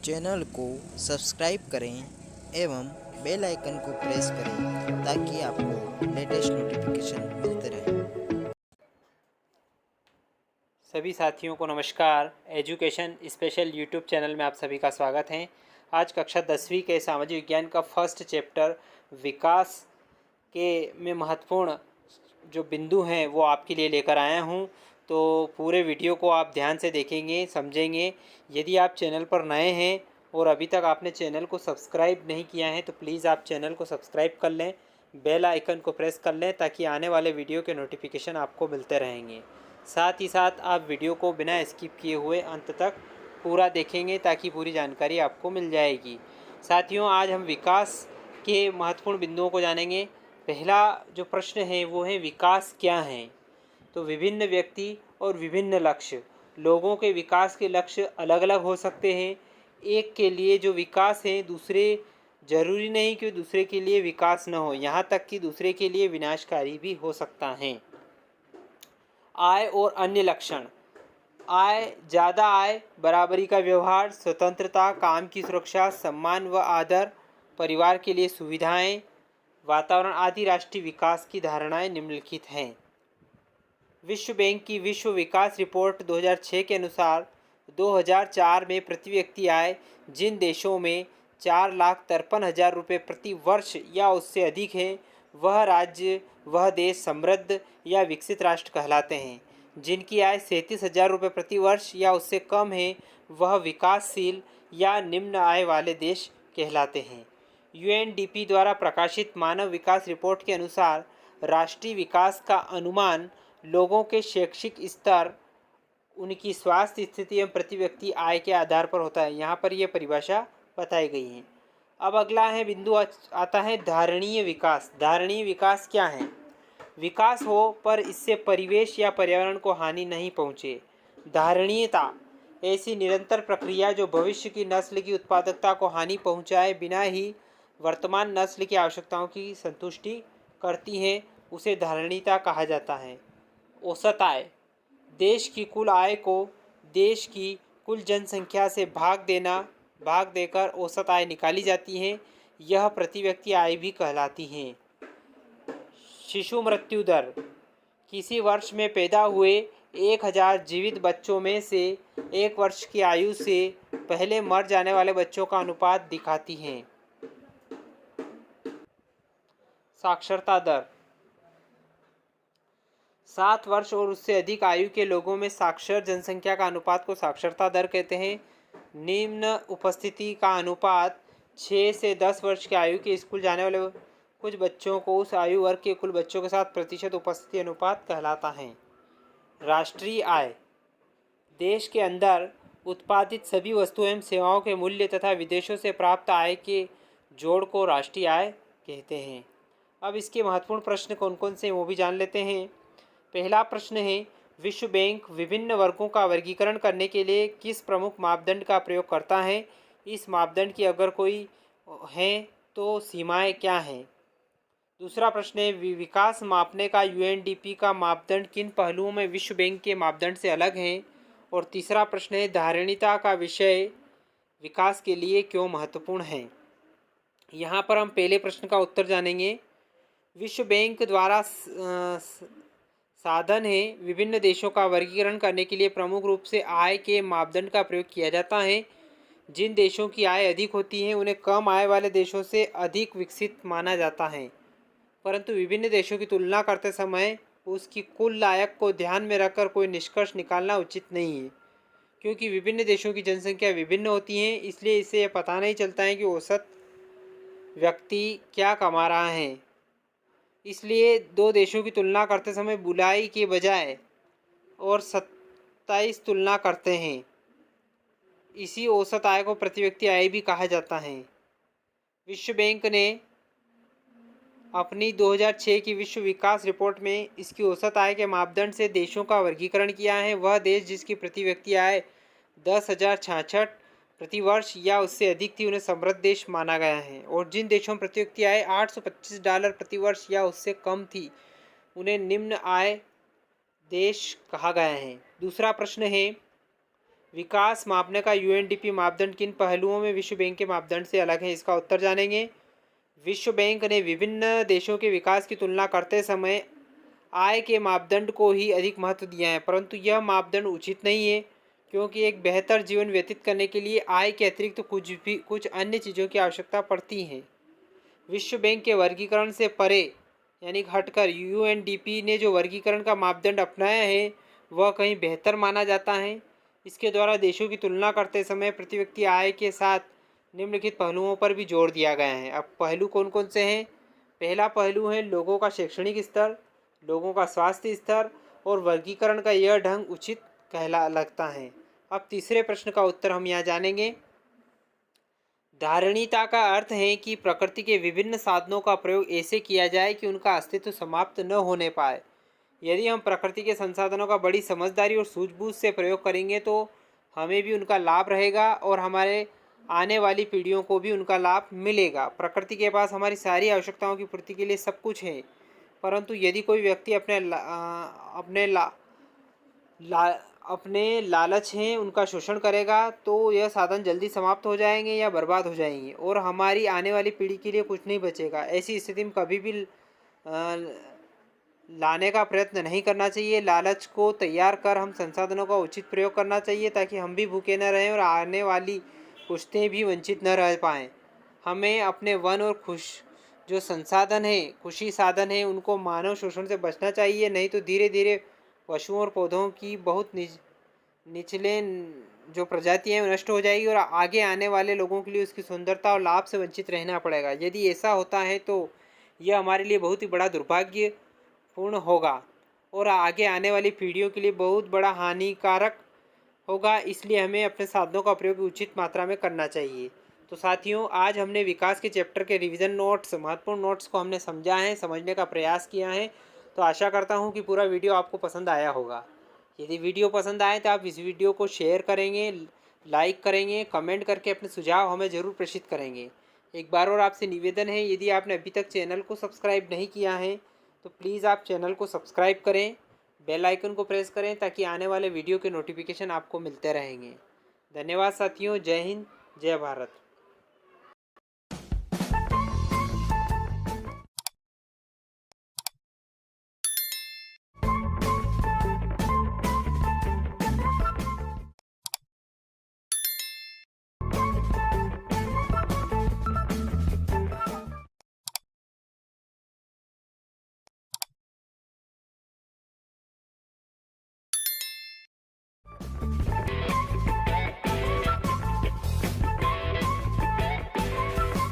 Channel को subscribe करें एवं बेल आइकन को प्रेस करें ताकि आपको लेटेस्ट नोटिफिकेशन मिलते रहें। सभी साथियों को नमस्कार। एजुकेशन स्पेशल यूट्यूब चैनल में आप सभी का स्वागत है। आज कक्षा 10वीं के सामाजिक विज्ञान का फर्स्ट चैप्टर विकास के में महत्वपूर्ण जो बिंदु हैं वो आपके लिए लेकर आया हूं। तो पूरे वीडियो को आप ध्यान से देखेंगे, समझेंगे। यदि आप चैनल पर नए हैं और अभी तक आपने चैनल को सब्सक्राइब नहीं किया है तो प्लीज़ आप चैनल को सब्सक्राइब कर लें, बेल आइकन को प्रेस कर लें ताकि आने वाले वीडियो के नोटिफिकेशन आपको मिलते रहेंगे। साथ ही साथ आप वीडियो को बिना स्किप किए हुए अंत तक पूरा देखेंगे ताकि पूरी जानकारी आपको मिल जाएगी। साथियों, आज हम विकास के महत्वपूर्ण बिंदुओं को जानेंगे। पहला जो प्रश्न है वो है विकास क्या है। तो विभिन्न व्यक्ति और विभिन्न लक्ष्य, लोगों के विकास के लक्ष्य अलग अलग हो सकते हैं। एक के लिए जो विकास है दूसरे जरूरी नहीं कि दूसरे के लिए विकास न हो, यहाँ तक कि दूसरे के लिए विनाशकारी भी हो सकता है। आय और अन्य लक्षण। आय, ज़्यादा आय, बराबरी का व्यवहार, स्वतंत्रता, काम की सुरक्षा, सम्मान व आदर, परिवार के लिए सुविधाएं, वातावरण आदि राष्ट्रीय विकास की धारणाएं निम्नलिखित हैं। विश्व बैंक की विश्व विकास रिपोर्ट 2006 के अनुसार 2004 में प्रति व्यक्ति आय जिन देशों में 4,53,000 रुपये प्रति वर्ष या उससे अधिक है वह देश समृद्ध या विकसित राष्ट्र कहलाते हैं। जिनकी आय 37,000 रुपये प्रति वर्ष या उससे कम है वह विकासशील या निम्न आय वाले देश कहलाते हैं। यूएनडीपी द्वारा प्रकाशित मानव विकास रिपोर्ट के अनुसार राष्ट्रीय विकास का अनुमान लोगों के शैक्षिक स्तर, उनकी स्वास्थ्य स्थिति एवं प्रति व्यक्ति आय के आधार पर होता है। यहाँ पर यह परिभाषा बताई गई है। अब अगला है बिंदु आता है धारणीय विकास। धारणीय विकास क्या है? विकास हो पर इससे परिवेश या पर्यावरण को हानि नहीं पहुँचे। धारणीयता ऐसी निरंतर प्रक्रिया जो भविष्य की नस्ल की उत्पादकता को हानि पहुँचाए बिना ही वर्तमान नस्ल की आवश्यकताओं की संतुष्टि करती है, उसे धारणीयता कहा जाता है। औसत आय, देश की कुल आय को देश की कुल जनसंख्या से भाग देकर औसत आय निकाली जाती है। यह प्रति व्यक्ति आय भी कहलाती है। शिशु मृत्यु दर, किसी वर्ष में पैदा हुए 1,000 जीवित बच्चों में से 1 वर्ष की आयु से पहले मर जाने वाले बच्चों का अनुपात दिखाती है। साक्षरता दर, 7 वर्ष और उससे अधिक आयु के लोगों में साक्षर जनसंख्या का अनुपात को साक्षरता दर कहते हैं। निम्न उपस्थिति का अनुपात 6 से 10 वर्ष की आयु के स्कूल जाने वाले कुछ बच्चों को उस आयु वर्ग के कुल बच्चों के साथ प्रतिशत उपस्थिति अनुपात कहलाता है। राष्ट्रीय आय, देश के अंदर उत्पादित सभी वस्तुओं एवं सेवाओं के मूल्य तथा विदेशों से प्राप्त आय के जोड़ को राष्ट्रीय आय कहते हैं। अब इसके महत्वपूर्ण प्रश्न कौन कौन से वो भी जान लेते हैं। पहला प्रश्न है, विश्व बैंक विभिन्न वर्गों का वर्गीकरण करने के लिए किस प्रमुख मापदंड का प्रयोग करता है? इस मापदंड की अगर कोई है तो सीमाएं क्या हैं? दूसरा प्रश्न है, विकास मापने का यूएनडीपी का मापदंड किन पहलुओं में विश्व बैंक के मापदंड से अलग हैं? और तीसरा प्रश्न है, धारणीयता का विषय विकास के लिए क्यों महत्वपूर्ण है? यहाँ पर हम पहले प्रश्न का उत्तर जानेंगे। विश्व बैंक द्वारा साधन है विभिन्न देशों का वर्गीकरण करने के लिए प्रमुख रूप से आय के मापदंड का प्रयोग किया जाता है। जिन देशों की आय अधिक होती है उन्हें कम आय वाले देशों से अधिक विकसित माना जाता है, परंतु विभिन्न देशों की तुलना करते समय उसकी कुल आयक को ध्यान में रखकर कोई निष्कर्ष निकालना उचित नहीं है, क्योंकि विभिन्न देशों की जनसंख्या विभिन्न होती है। इसलिए इससे यह पता नहीं चलता है कि औसत व्यक्ति क्या कमा रहा है। इसलिए दो देशों की तुलना करते समय बुलाई के बजाय और 27 तुलना करते हैं। इसी औसत आय को प्रति व्यक्ति आय भी कहा जाता है। विश्व बैंक ने अपनी 2006 की विश्व विकास रिपोर्ट में इसकी औसत आय के मापदंड से देशों का वर्गीकरण किया है। वह देश जिसकी प्रति व्यक्ति आय 10,066 प्रति वर्ष या उससे अधिक थी उन्हें समृद्ध देश माना गया है, और जिन देशों में प्रति व्यक्ति आय $825 प्रति वर्ष या उससे कम थी उन्हें निम्न आय देश कहा गया है। दूसरा प्रश्न है, विकास मापने का यूएनडीपी मापदंड किन पहलुओं में विश्व बैंक के मापदंड से अलग है, इसका उत्तर जानेंगे। विश्व बैंक ने विभिन्न देशों के विकास की तुलना करते समय आय के मापदंड को ही अधिक महत्व दिया है, परंतु यह मापदंड उचित नहीं है, क्योंकि एक बेहतर जीवन व्यतीत करने के लिए आय के अतिरिक्त कुछ अन्य चीज़ों की आवश्यकता पड़ती है। विश्व बैंक के वर्गीकरण से परे यानी हटकर यूएनडीपी ने जो वर्गीकरण का मापदंड अपनाया है वह कहीं बेहतर माना जाता है। इसके द्वारा देशों की तुलना करते समय प्रति व्यक्ति आय के साथ निम्नलिखित पहलुओं पर भी जोर दिया गया है। अब पहलू कौन कौन से हैं? पहला पहलू है लोगों का शैक्षणिक स्तर, लोगों का स्वास्थ्य स्तर, और वर्गीकरण का यह ढंग उचित कहला लगता है। अब तीसरे प्रश्न का उत्तर हम यहाँ जानेंगे। धारणीयता का अर्थ है कि प्रकृति के विभिन्न साधनों का प्रयोग ऐसे किया जाए कि उनका अस्तित्व समाप्त न होने पाए। यदि हम प्रकृति के संसाधनों का बड़ी समझदारी और सूझबूझ से प्रयोग करेंगे तो हमें भी उनका लाभ रहेगा और हमारे आने वाली पीढ़ियों को भी उनका लाभ मिलेगा। प्रकृति के पास हमारी सारी आवश्यकताओं की पूर्ति के लिए सब कुछ है, परंतु यदि कोई व्यक्ति अपने लालच हैं उनका शोषण करेगा तो यह साधन जल्दी समाप्त हो जाएंगे या बर्बाद हो जाएंगे और हमारी आने वाली पीढ़ी के लिए कुछ नहीं बचेगा। ऐसी स्थिति में कभी भी लाने का प्रयत्न नहीं करना चाहिए। लालच को तैयार कर हम संसाधनों का उचित प्रयोग करना चाहिए ताकि हम भी भूखे न रहें और आने वाली पुश्तें भी वंचित न रह पाएँ। हमें अपने वन और जो संसाधन है, खुशी साधन है, उनको मानव शोषण से बचना चाहिए, नहीं तो धीरे धीरे पशुओं और पौधों की बहुत निचले जो प्रजातियाँ हैं नष्ट हो जाएगी और आगे आने वाले लोगों के लिए उसकी सुंदरता और लाभ से वंचित रहना पड़ेगा। यदि ऐसा होता है तो यह हमारे लिए बहुत ही बड़ा दुर्भाग्यपूर्ण होगा और आगे आने वाली पीढ़ियों के लिए बहुत बड़ा हानिकारक होगा। इसलिए हमें अपने साधनों का प्रयोग उचित मात्रा में करना चाहिए। तो साथियों, आज हमने विकास के चैप्टर के रिवीजन नोट्स, महत्वपूर्ण नोट्स को हमने समझा है, समझने का प्रयास किया है। तो आशा करता हूँ कि पूरा वीडियो आपको पसंद आया होगा। यदि वीडियो पसंद आए तो आप इस वीडियो को शेयर करेंगे, लाइक करेंगे, कमेंट करके अपने सुझाव हमें ज़रूर प्रेषित करेंगे। एक बार और आपसे निवेदन है, यदि आपने अभी तक चैनल को सब्सक्राइब नहीं किया है तो प्लीज़ आप चैनल को सब्सक्राइब करें, बेल आइकन को प्रेस करें ताकि आने वाले वीडियो के नोटिफिकेशन आपको मिलते रहेंगे। धन्यवाद साथियों। जय हिंद, जय भारत।